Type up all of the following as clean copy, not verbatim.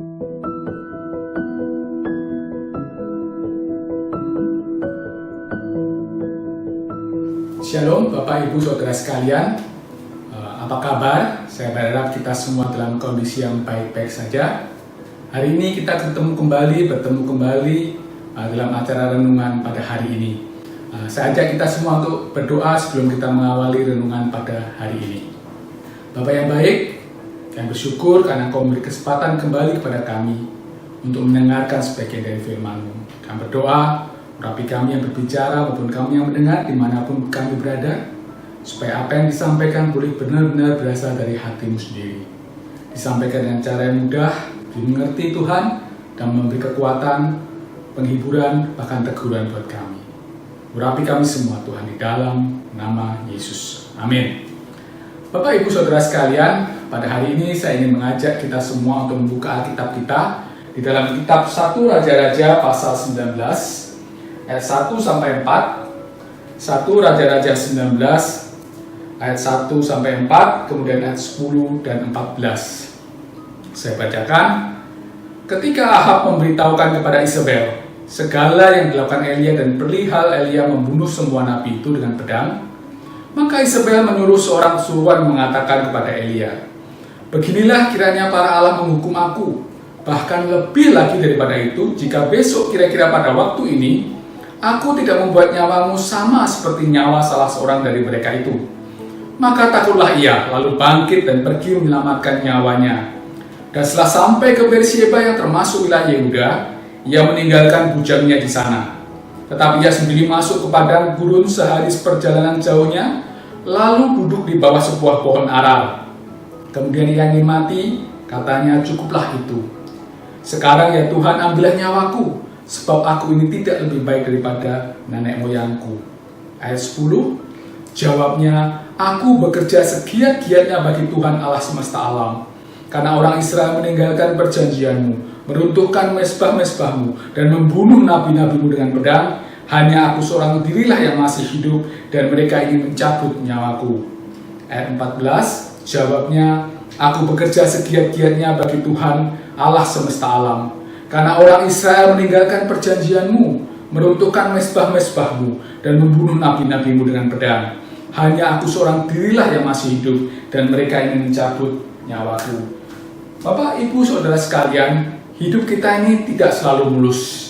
Shalom Bapak Ibu Saudara sekalian, apa kabar? Saya berharap kita semua dalam kondisi yang baik-baik saja. Hari ini kita bertemu kembali dalam acara renungan pada hari ini. Saya ajak kita semua untuk berdoa sebelum kita mengawali renungan pada hari ini. Bapak yang baik, yang bersyukur karena Kau memberi kesempatan kembali kepada kami untuk mendengarkan sebagian dari firman-Mu. Kami berdoa, urapi kami yang berbicara maupun kami yang mendengar dimanapun kami berada, supaya apa yang disampaikan boleh benar-benar berasal dari hati-Mu sendiri. Disampaikan dengan cara yang mudah, dimengerti Tuhan, dan memberi kekuatan, penghiburan, bahkan teguran buat kami. Urapi kami semua Tuhan di dalam nama Yesus. Amin. Bapak Ibu Saudara sekalian, pada hari ini saya ingin mengajak kita semua untuk membuka Alkitab kita di dalam kitab 1 Raja-Raja pasal 19 ayat 1 sampai 4. 1 Raja-Raja 19 ayat 1 sampai 4, kemudian ayat 10 dan 14. Saya bacakan. Ketika Ahab memberitahukan kepada Isabel segala yang dilakukan Elia dan perihal Elia membunuh semua nabi itu dengan pedang, maka Isabel menyuruh seorang suruhan mengatakan kepada Elia, "Beginilah kiranya para Allah menghukum aku, bahkan lebih lagi daripada itu, jika besok kira-kira pada waktu ini aku tidak membuat nyawamu sama seperti nyawa salah seorang dari mereka itu." Maka takutlah ia, lalu bangkit dan pergi menyelamatkan nyawanya. Dan setelah sampai ke Beersheba yang termasuk wilayah Yehuda, ia meninggalkan bujangnya di sana. Tetapi ia sendiri masuk ke padang gurun sehari seperjalanan jauhnya, lalu duduk di bawah sebuah pohon aral. Kemudian ia ingin mati, katanya, "Cukuplah itu. Sekarang ya Tuhan, ambillah nyawaku, sebab aku ini tidak lebih baik daripada nenek moyangku." Ayat 10, jawabnya, "Aku bekerja segiat-giatnya bagi Tuhan Allah semesta alam. Karena orang Israel meninggalkan perjanjianmu, meruntuhkan mezbah-mezbahmu, dan membunuh nabi-nabimu dengan pedang, hanya aku seorang dirilah yang masih hidup, dan mereka ingin mencabut nyawaku." Ayat 14, jawabnya, "Aku bekerja segiat-giatnya bagi Tuhan Allah semesta alam. Karena orang Israel meninggalkan perjanjianmu, meruntuhkan mezbah-mezbahmu, dan membunuh nabi-nabimu dengan pedang, hanya aku seorang dirilah yang masih hidup, dan mereka ingin mencabut nyawaku." Bapak, Ibu, Saudara sekalian, hidup kita ini tidak selalu mulus.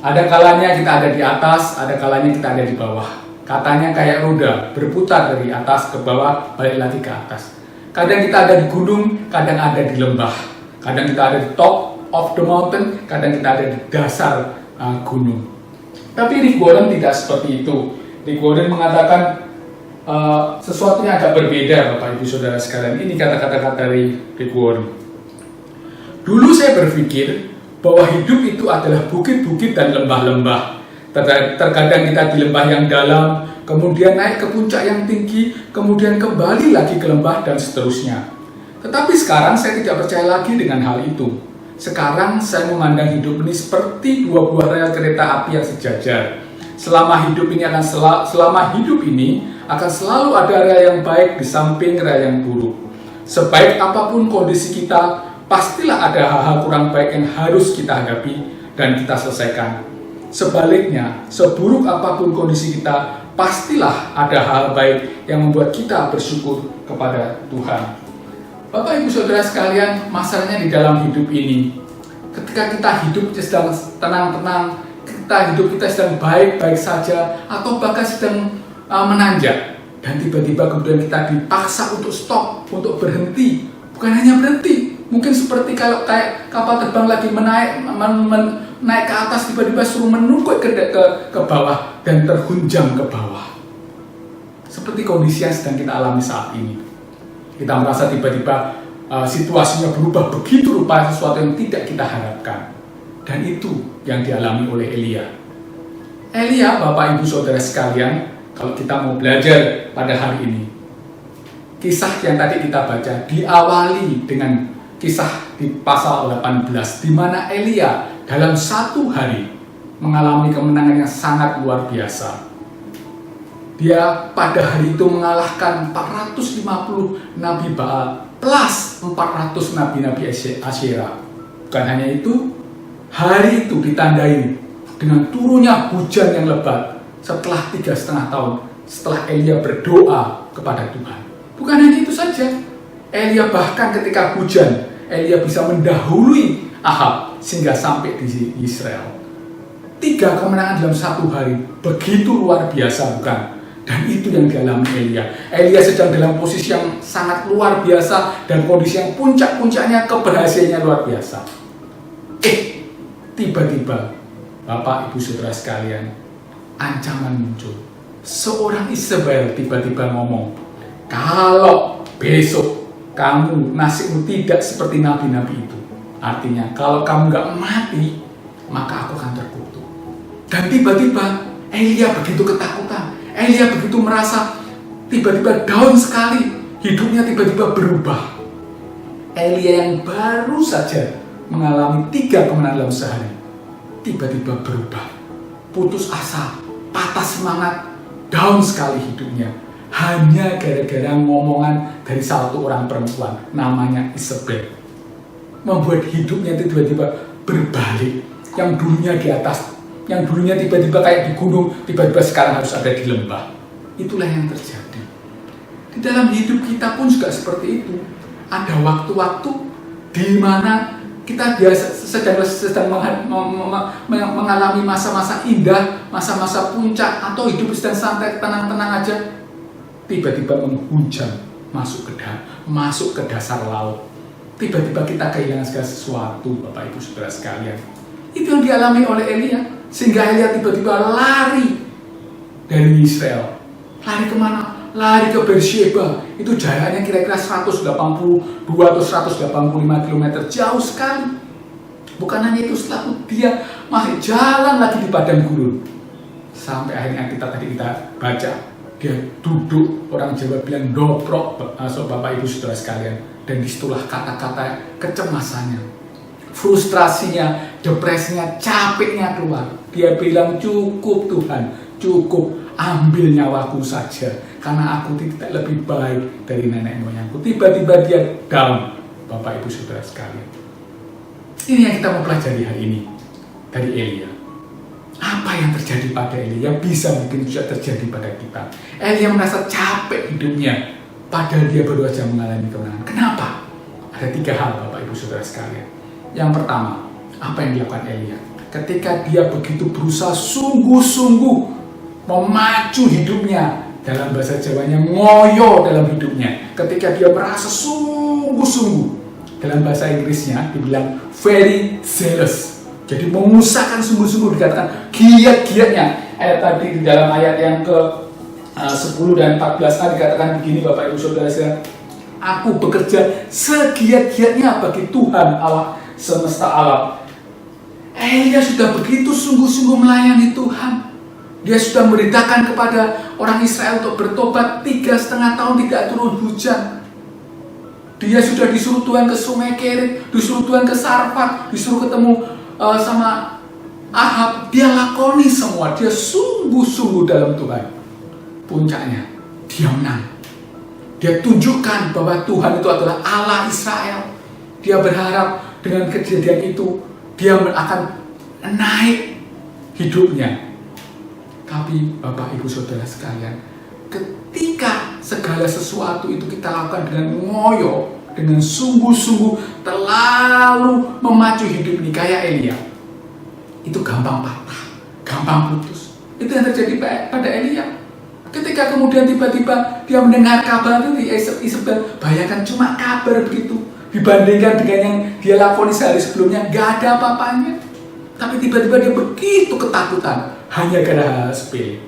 Ada kalanya kita ada di atas, ada kalanya kita ada di bawah. Katanya kayak roda, berputar dari atas ke bawah, balik lagi ke atas. Kadang kita ada di gunung, kadang ada di lembah. Kadang kita ada di top of the mountain, kadang kita ada di dasar gunung. Tapi Rick Warren tidak seperti itu. Rick Warren mengatakan sesuatu yang agak berbeda, Bapak Ibu Saudara sekalian. Ini kata-kata dari Rick Warren. "Dulu saya berpikir bahwa hidup itu adalah bukit-bukit dan lembah-lembah. Terkadang kita di lembah yang dalam, kemudian naik ke puncak yang tinggi, kemudian kembali lagi ke lembah dan seterusnya. Tetapi sekarang saya tidak percaya lagi dengan hal itu. Sekarang saya memandang hidup ini seperti dua buah rel kereta api yang sejajar. Selama hidup ini akan selalu ada rel yang baik di samping rel yang buruk. Sebaik apapun kondisi kita, pastilah ada hal-hal kurang baik yang harus kita hadapi dan kita selesaikan. Sebaliknya, seburuk apapun kondisi kita, pastilah ada hal baik yang membuat kita bersyukur kepada Tuhan." Bapak Ibu Saudara sekalian, masalahnya di dalam hidup ini, ketika kita hidup sedang tenang-tenang, kita sedang baik-baik saja, atau bahkan sedang menanjak, dan tiba-tiba kemudian kita dipaksa untuk stop, untuk berhenti. Bukan hanya berhenti, mungkin seperti kalau kayak kapal terbang lagi naik ke atas, tiba-tiba suruh menungkuk ke bawah dan terhunjam ke bawah. Seperti kondisi yang sedang kita alami saat ini. Kita merasa tiba-tiba situasinya berubah begitu rupa, sesuatu yang tidak kita harapkan. Dan itu yang dialami oleh Elia. Elia, Bapak Ibu Saudara sekalian, kalau kita mau belajar pada hari ini, kisah yang tadi kita baca diawali dengan kisah di pasal 18, di mana Elia dalam satu hari mengalami kemenangan yang sangat luar biasa. Dia pada hari itu mengalahkan 450 Nabi Baal plus 400 Nabi-Nabi Asyera. Bukan hanya itu, hari itu ditandai dengan turunnya hujan yang lebat setelah 3,5 tahun setelah Elia berdoa kepada Tuhan. Bukan hanya itu saja, Elia bahkan ketika hujan, Elia bisa mendahului Ahab sehingga sampai di Israel. 3 kemenangan dalam 1 hari, begitu luar biasa bukan? Dan itu yang dialami Elia. Elia sedang dalam posisi yang sangat luar biasa dan kondisi yang puncak-puncaknya keberhasilannya luar biasa. Tiba-tiba, Bapak Ibu Saudara sekalian, ancaman muncul. Seorang Isabel tiba-tiba ngomong, kalau besok kamu nasibmu tidak seperti nabi-nabi itu, artinya kalau kamu nggak mati, maka aku akan terkutuk. Dan tiba-tiba Elia begitu ketakutan, Elia begitu merasa tiba-tiba down sekali, hidupnya tiba-tiba berubah. Elia yang baru saja mengalami 3 kemenangan dalam sehari, tiba-tiba berubah, putus asa, patah semangat, down sekali hidupnya, hanya gara-gara ngomongan dari satu orang perempuan namanya Isabel, membuat hidupnya tiba-tiba berbalik. Yang dulunya di atas, yang dulunya tiba-tiba kayak di gunung, tiba-tiba sekarang harus ada di lembah. Itulah yang terjadi. Di dalam hidup kita pun juga seperti itu. Ada waktu-waktu di mana kita sedang mengalami masa-masa indah, masa-masa puncak, atau hidup sedang santai, tenang-tenang aja. Tiba-tiba menghujam, masuk ke dasar laut. Tiba-tiba kita kehilangan segala sesuatu, Bapak Ibu Saudara sekalian. Itu yang dialami oleh Elia. Sehingga Elia tiba-tiba lari dari Israel. Lari kemana? Lari ke Beersheba. Itu jaraknya kira-kira 182 atau 185 km, jauh sekali. Bukan hanya itu, setelah itu dia masih jalan lagi di padang gurun. Sampai akhirnya kita baca, dia duduk, orang Jawa bilang dobrok, Bapak Ibu Saudara sekalian. Dan disitulah kata-kata kecemasannya, frustrasinya, depresinya, capeknya keluar. Dia bilang, cukup Tuhan, cukup, ambil nyawaku saja, karena aku tidak lebih baik dari nenek moyangku. Tiba-tiba dia down, Bapak Ibu Saudara sekalian. Ini yang kita mau pelajari hari ini dari Elia. Apa yang terjadi pada Elia bisa mungkin juga terjadi pada kita. Elia merasa capek hidupnya, padahal dia baru saja mengalami kemenangan. Kenapa? Ada 3 hal, Bapak Ibu Saudara sekalian. Yang pertama, apa yang dilakukan Elia? Ketika dia begitu berusaha sungguh-sungguh memacu hidupnya, dalam bahasa Jawanya ngoyo dalam hidupnya. Ketika dia merasa sungguh-sungguh, dalam bahasa Inggrisnya dibilang very zealous. Jadi mengusahakan sungguh-sungguh, dikatakan giat-giatnya. Tadi di dalam ayat yang ke 10 dan 14a dikatakan begini, Bapak Ibu Saudara sekalian, aku bekerja segiat-giatnya bagi Tuhan Allah semesta alam. Elia sudah begitu sungguh-sungguh melayani Tuhan. Dia sudah memberitakan kepada orang Israel untuk bertobat, 3,5 tahun tidak turun hujan. Dia sudah disuruh Tuhan ke Sungai Kerit, disuruh Tuhan ke Sarfat, disuruh ketemu sama Ahab. Dia lakoni semua, dia sungguh-sungguh dalam Tuhan. Puncaknya, dia menang. Dia tunjukkan bahwa Tuhan itu adalah Allah Israel. Dia berharap dengan kejadian itu, dia akan naik hidupnya. Tapi Bapak Ibu Saudara sekalian, ketika segala sesuatu itu kita lakukan dengan ngoyo, dengan sungguh-sungguh, terlalu memacu hidup ini kayak Elia, itu gampang patah, gampang putus. Itu yang terjadi pada Elia. Ketika kemudian tiba-tiba dia mendengar kabar itu di Isabel, bayangkan cuma kabar begitu, dibandingkan dengan yang dia lakoni sehari sebelumnya, gak ada apa-apanya. Tapi tiba-tiba dia begitu ketakutan, hanya karena hal sepele.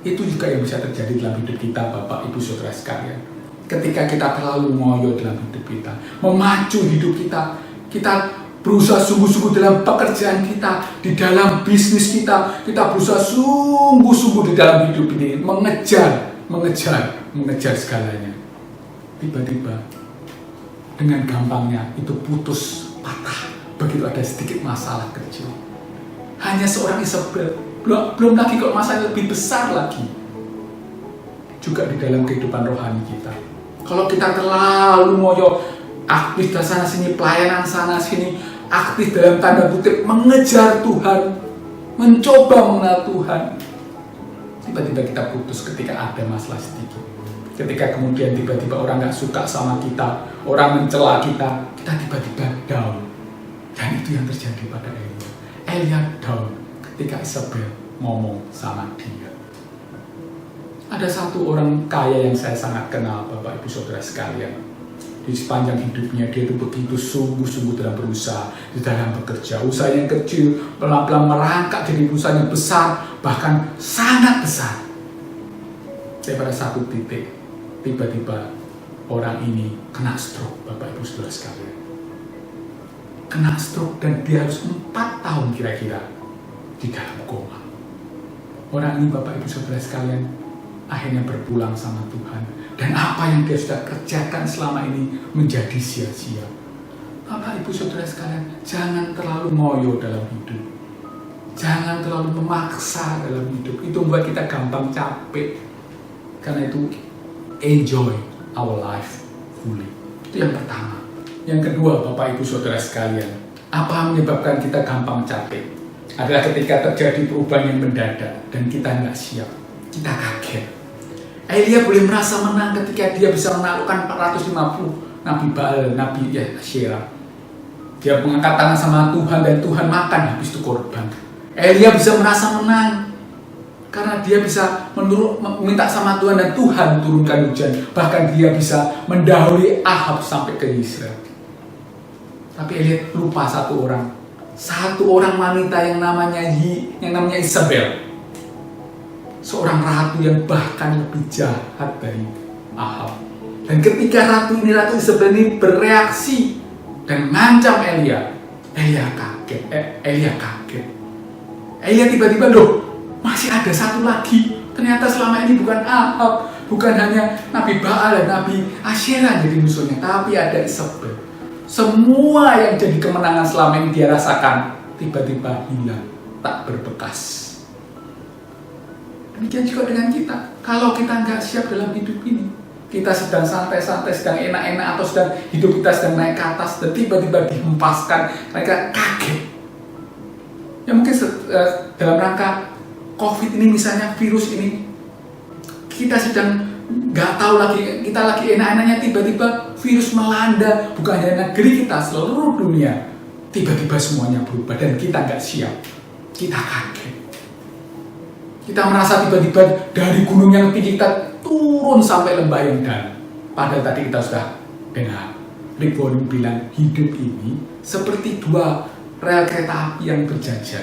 Itu juga yang bisa terjadi dalam hidup kita, Bapak Ibu Saudara sekalian. Ketika kita terlalu ngoyo dalam hidup kita, memacu hidup kita, kita berusaha sungguh-sungguh dalam pekerjaan kita, di dalam bisnis kita berusaha sungguh-sungguh di dalam hidup ini, mengejar segalanya. Tiba-tiba dengan gampangnya itu putus, patah, begitu ada sedikit masalah kecil. Hanya seorang Isabel, belum lagi kok masalah lebih besar lagi. Juga di dalam kehidupan rohani kita. Kalau kita terlalu ngoyo, aktif di sana sini, pelayanan sana sini, aktif dalam tanda kutip mengejar Tuhan, mencoba mengenal Tuhan. Tiba-tiba kita putus ketika ada masalah sedikit. Ketika kemudian tiba-tiba orang gak suka sama kita, orang mencela kita, kita tiba-tiba down. Dan itu yang terjadi pada Elia. Elia down ketika Isabel ngomong sama dia. Ada satu orang kaya yang saya sangat kenal, Bapak Ibu Saudara sekalian. Di sepanjang hidupnya dia itu begitu sungguh-sungguh dalam berusaha, di dalam bekerja. Usaha yang kecil pelan-pelan merangkak jadi perusahaan yang besar, bahkan sangat besar. Tapi pada satu titik tiba-tiba orang ini kena stroke, Bapak Ibu Saudara sekalian. Kena stroke dan dia harus 4 tahun kira-kira di dalam koma. Orang ini, Bapak Ibu Saudara sekalian, akhirnya berpulang sama Tuhan. Dan apa yang dia sudah kerjakan selama ini menjadi sia-sia. Bapak Ibu Saudara sekalian, jangan terlalu ngoyo dalam hidup. Jangan terlalu memaksa dalam hidup. Itu membuat kita gampang capek. Karena itu, enjoy our life fully. Itu yang pertama. Yang kedua, Bapak Ibu Saudara sekalian, apa menyebabkan kita gampang capek? Adalah ketika terjadi perubahan yang mendadak dan kita nggak siap. Kita kaget. Elia boleh merasa menang ketika dia bisa menaklukkan 450 Nabi Baal, Nabi Asyera. Dia mengangkat tangan sama Tuhan dan Tuhan makan habis itu korban. Elia bisa merasa menang karena dia bisa meminta sama Tuhan dan Tuhan turunkan hujan. Bahkan dia bisa mendahului Ahab sampai ke Israel. Tapi Elia lupa satu orang wanita yang namanya Isabel. Seorang ratu yang bahkan lebih jahat dari Ahab. Dan ketika Ratu Isabel ini bereaksi dan mengancam Elia kaget. Elia tiba-tiba, masih ada satu lagi. Ternyata selama ini bukan Ahab, bukan hanya Nabi Baal dan Nabi Asyera jadi musuhnya, tapi ada Isabel. Semua yang jadi kemenangan selama ini dia rasakan tiba-tiba hilang, tak berbekas. Demikian juga dengan kita. Kalau kita nggak siap dalam hidup ini, kita sedang santai-santai, sedang enak-enak, atau sedang hidup kita sedang naik ke atas, dan tiba-tiba dihempaskan, mereka kaget. Ya mungkin dalam rangka COVID ini misalnya, virus ini, kita sedang nggak tahu lagi, kita lagi enak-enaknya, tiba-tiba virus melanda, bukan hanya negeri kita, seluruh dunia. Tiba-tiba semuanya berubah dan kita nggak siap, kita kaget. Kita merasa tiba-tiba dari gunung yang tinggi kita turun sampai lembah yang dalam. Padahal tadi kita sudah dengar Rick Warren bilang hidup ini seperti 2 rel kereta api yang berjajar.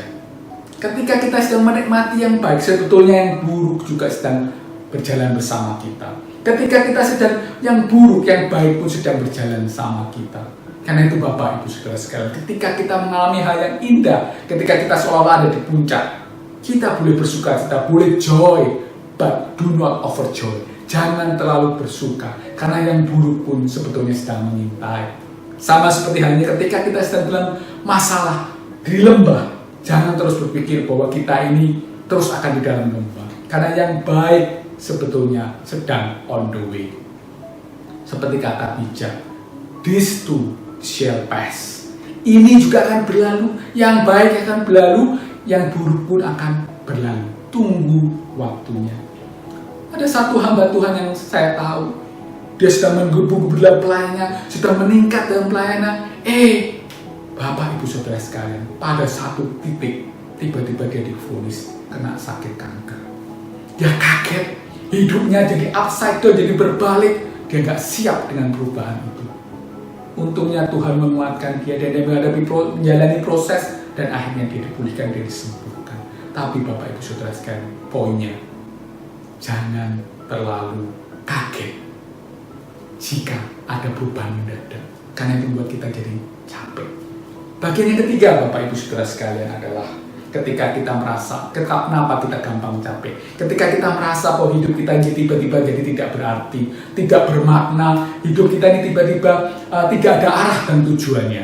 Ketika kita sedang menikmati yang baik, sebetulnya yang buruk juga sedang berjalan bersama kita. Ketika kita sedang yang buruk, yang baik pun sedang berjalan sama kita. Karena itu Bapak Ibu Saudara sekalian, ketika kita mengalami hal yang indah, ketika kita seolah-olah ada di puncak, kita boleh bersuka, kita boleh joy, but do not overjoy. Jangan terlalu bersuka, karena yang buruk pun sebetulnya sedang mengintai. Sama seperti halnya ketika kita sedang dalam masalah di lembah, jangan terus berpikir bahwa kita ini terus akan di dalam lembah. Karena yang baik sebetulnya sedang on the way. Seperti kata bijak, this too shall pass. Ini juga akan berlalu, yang baik akan berlalu, yang buruk pun akan berlalu. Tunggu waktunya. Ada satu hamba Tuhan yang saya tahu, dia sedang menggebu-gebu dalam pelayanannya, sedang meningkat dalam pelayanan. Bapak Ibu Saudara sekalian, pada satu titik tiba-tiba dia divonis kena sakit kanker. Dia kaget, hidupnya jadi upside down, jadi berbalik. Dia gak siap dengan perubahan itu. Untungnya Tuhan menguatkan dia dan dia menjalani proses, dan akhirnya dia dipulihkan, dia disembuhkan. Tapi Bapak Ibu Saudara sekalian, poinnya, jangan terlalu kaget jika ada perubahan mendadak, karena itu membuat kita jadi capek. Bagian yang ketiga Bapak Ibu Saudara sekalian adalah ketika kita merasa, kenapa kita gampang capek? Ketika kita merasa bahwa hidup kita ini tiba-tiba jadi tidak berarti, tidak bermakna, hidup kita ini tiba-tiba tidak ada arah dan tujuannya.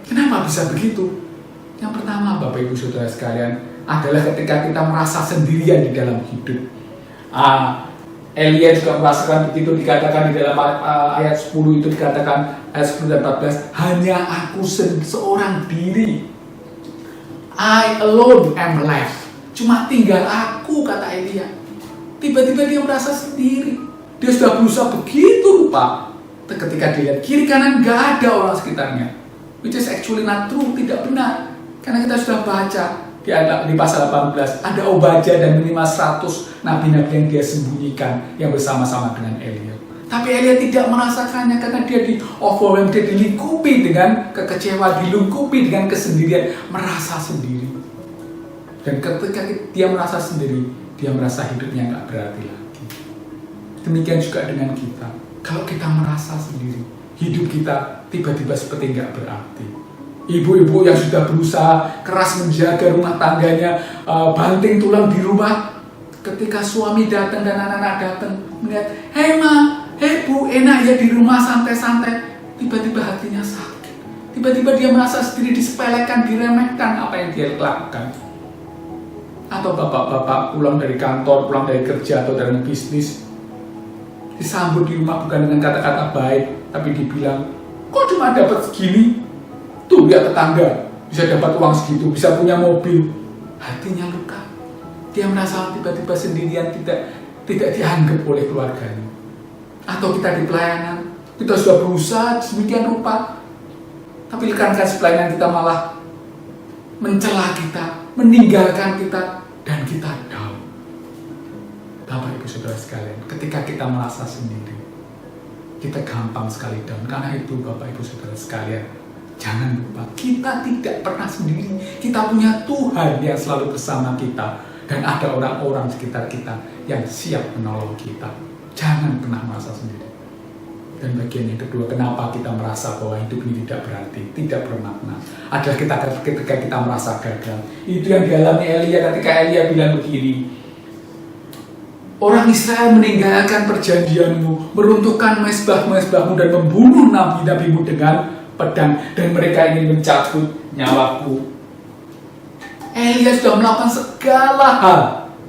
Kenapa bisa begitu? Yang pertama Bapak Ibu Saudara sekalian adalah ketika kita merasa sendirian di dalam hidup. Elia juga merasakan begitu, dikatakan di dalam ayat 10 itu, dikatakan ayat 10 dan 14, hanya aku seorang diri, I alone am left, cuma tinggal aku, kata Elia. Tiba-tiba dia merasa sendiri, dia sudah berusaha begitu rupa, ketika dilihat kiri kanan gak ada orang sekitarnya, which is actually not true, tidak benar, karena kita sudah baca di pasal 18, ada Obadya dan minimal 100 nabi-nabi yang dia sembunyikan yang bersama-sama dengan Elia. Tapi Elia tidak merasakannya karena dia overwhelmed, dia dilingkupi dengan kekecewaan, dilingkupi dengan kesendirian, merasa sendiri. Dan ketika dia merasa sendiri, dia merasa hidupnya nggak berarti lagi. Demikian juga dengan kita. Kalau kita merasa sendiri, hidup kita tiba-tiba seperti nggak berarti. Ibu-ibu yang sudah berusaha keras menjaga rumah tangganya, banting tulang di rumah, ketika suami datang dan anak-anak datang melihat, hei ma, hei bu, enak ya di rumah santai-santai, tiba-tiba hatinya sakit. Tiba-tiba dia merasa sendiri, disepelekan, diremehkan apa yang dia lakukan. Atau bapak-bapak pulang dari kantor, pulang dari kerja atau dari bisnis, disambut di rumah bukan dengan kata-kata baik, tapi dibilang, kok cuma dapat segini? Tuh lihat tetangga bisa dapat uang segitu, bisa punya mobil. Hatinya luka. Dia merasa tiba-tiba sendirian, tidak dianggap oleh keluarganya. Atau kita di pelayanan, kita sudah berusaha sedemikian rupa, tapi rekan-rekan pelayanan kita malah mencela kita, meninggalkan kita, dan kita down. Bapak Ibu Saudara sekalian, ketika kita merasa sendiri, kita gampang sekali down. Karena itu Bapak Ibu Saudara sekalian, jangan lupa, kita tidak pernah sendiri. Kita punya Tuhan yang selalu bersama kita. Dan ada orang-orang sekitar kita yang siap menolong kita. Jangan pernah merasa sendiri. Dan bagian yang kedua, kenapa kita merasa bahwa hidup ini tidak berarti, tidak bermakna, adalah ketika kita merasa gagal. Itu yang dialami Elia ketika Elia bilang begini, orang Israel meninggalkan perjanjianmu, meruntuhkan mezbah-mezbahmu, dan membunuh nabi-nabimu dengan pedang, dan mereka ingin mencabut nyawaku. Elia sudah melakukan segala hal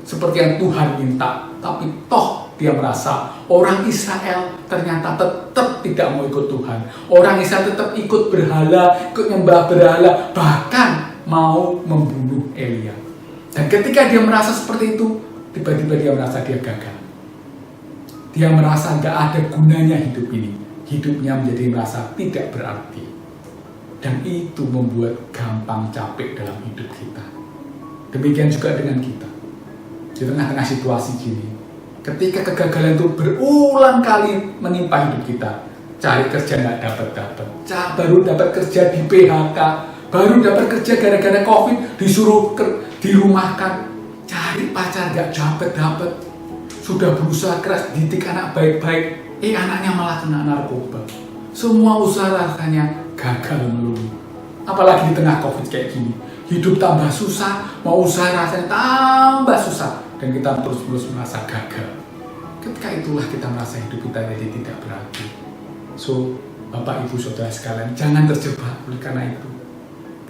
seperti yang Tuhan minta, tapi toh dia merasa orang Israel ternyata tetap tidak mau ikut Tuhan. Orang Israel tetap ikut berhala, ikut nyembah berhala, bahkan mau membunuh Elia. Dan ketika dia merasa seperti itu, tiba-tiba dia merasa dia gagal. Dia merasa gak ada gunanya hidup ini. Hidupnya menjadi merasa tidak berarti. Dan itu membuat gampang capek dalam hidup kita. Demikian juga dengan kita. Di tengah-tengah situasi gini, ketika kegagalan itu berulang kali menimpa hidup kita, cari kerja nggak dapat-dapat, baru dapat kerja di PHK, baru dapat kerja gara-gara COVID, disuruh dirumahkan, cari pacar nggak dapat-dapat, sudah berusaha keras didik anak baik-baik, anaknya malah kena narkoba. Semua usaha rasanya gagal melulu. Apalagi di tengah COVID kayak gini, hidup tambah susah, mau usaha rasanya tambah susah, dan kita terus-terus merasa gagal. Ketika itulah kita merasa hidup kita jadi tidak berarti. So, Bapak Ibu Saudara sekalian, jangan terjebak oleh karena itu.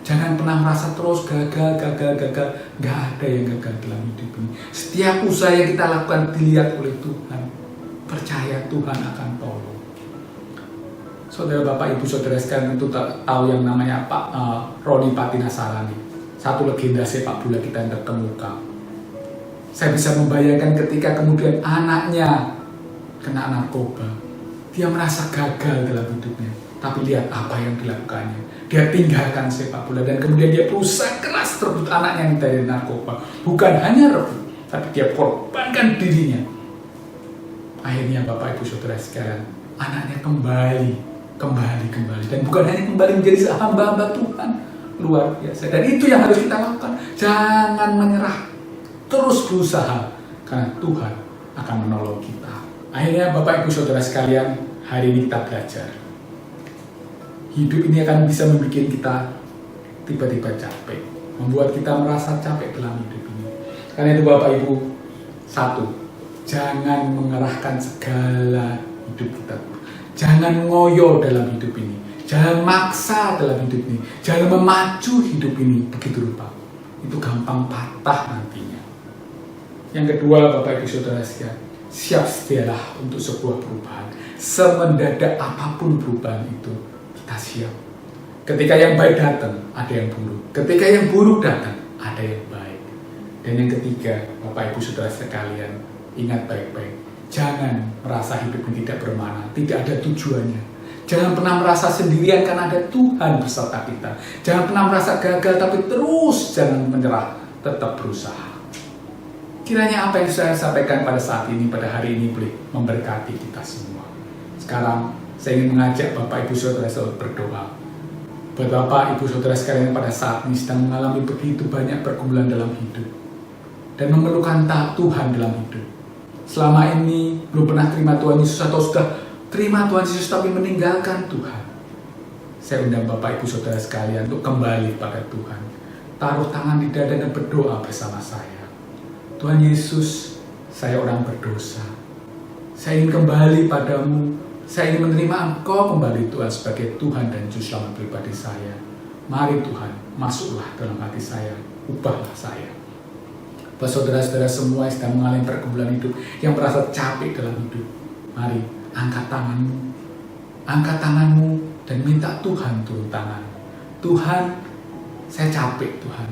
Jangan pernah merasa terus gagal. Gak ada yang gagal dalam hidup ini. Setiap usaha yang kita lakukan dilihat oleh Tuhan. Percaya Tuhan akan tolong. Saudara Bapak Ibu Saudara sekalian tentu tahu yang namanya Pak Roni Patinasarani, satu legenda sepak bola kita yang terkemuka. Saya bisa membayangkan ketika kemudian anaknya kena narkoba, dia merasa gagal dalam hidupnya. Tapi lihat apa yang dilakukannya. Dia tinggalkan sepak bola dan kemudian dia berusaha keras rebut anaknya dari narkoba. Bukan hanya rebut, tapi dia korbankan dirinya. Akhirnya Bapak Ibu Saudara sekalian, anaknya kembali. Dan bukan hanya kembali menjadi hamba-hamba Tuhan. Luar biasa. Dan itu yang harus kita lakukan. Jangan menyerah. Terus berusaha. Karena Tuhan akan menolong kita. Akhirnya Bapak Ibu Saudara sekalian, hari ini kita belajar. Hidup ini akan bisa membuat kita tiba-tiba capek. Membuat kita merasa capek dalam hidup ini. Karena itu Bapak Ibu, satu, jangan mengerahkan segala hidup kita. Jangan ngoyo dalam hidup ini. Jangan maksa dalam hidup ini. Jangan memacu hidup ini begitu rupa. Itu gampang patah nantinya. Yang kedua Bapak Ibu Saudara sekalian, siap sedialah untuk sebuah perubahan. Semendadak apapun perubahan itu, kita siap. Ketika yang baik datang, ada yang buruk. Ketika yang buruk datang, ada yang baik. Dan yang ketiga, Bapak Ibu Saudara sekalian, ingat baik-baik. Jangan merasa hidup ini tidak bermakna, tidak ada tujuannya. Jangan pernah merasa sendirian karena ada Tuhan beserta kita. Jangan pernah merasa gagal, tapi terus jangan menyerah, tetap berusaha. Kiranya apa yang saya sampaikan pada saat ini, pada hari ini boleh memberkati kita semua. Sekarang saya ingin mengajak Bapak Ibu Saudara berdoa. Buat Bapak Ibu Saudara sekalian pada saat ini sedang mengalami begitu banyak pergumulan dalam hidup dan memerlukan Tuhan dalam hidup. Selama ini belum pernah terima Tuhan Yesus atau sudah terima Tuhan Yesus tapi meninggalkan Tuhan. Saya undang Bapak Ibu Saudara sekalian untuk kembali pada Tuhan. Taruh tangan di dada dan berdoa bersama saya. Tuhan Yesus, saya orang berdosa. Saya ingin kembali padamu. Saya ingin menerima Engkau kembali Tuhan sebagai Tuhan dan Juru Selamat pribadi saya. Mari Tuhan, masuklah dalam hati saya. Ubahlah saya. Buat saudara-saudara semua yang sedang mengalami pergumulan hidup, yang merasa capek dalam hidup, mari angkat tanganmu. Angkat tanganmu dan minta Tuhan turun tangan. Tuhan, saya capek Tuhan.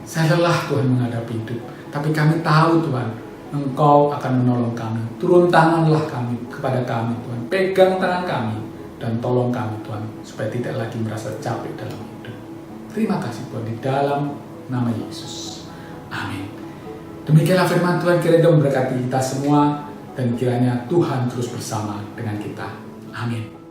Saya lelah Tuhan menghadapi hidup. Tapi kami tahu Tuhan, Engkau akan menolong kami. Turun tanganlah kami kepada kami Tuhan. Pegang tangan kami dan tolong kami Tuhan, supaya tidak lagi merasa capek dalam hidup. Terima kasih Tuhan, di dalam nama Yesus. Amin. Demikianlah firman Tuhan, kiranya memberkati kita semua dan kiranya Tuhan terus bersama dengan kita. Amin.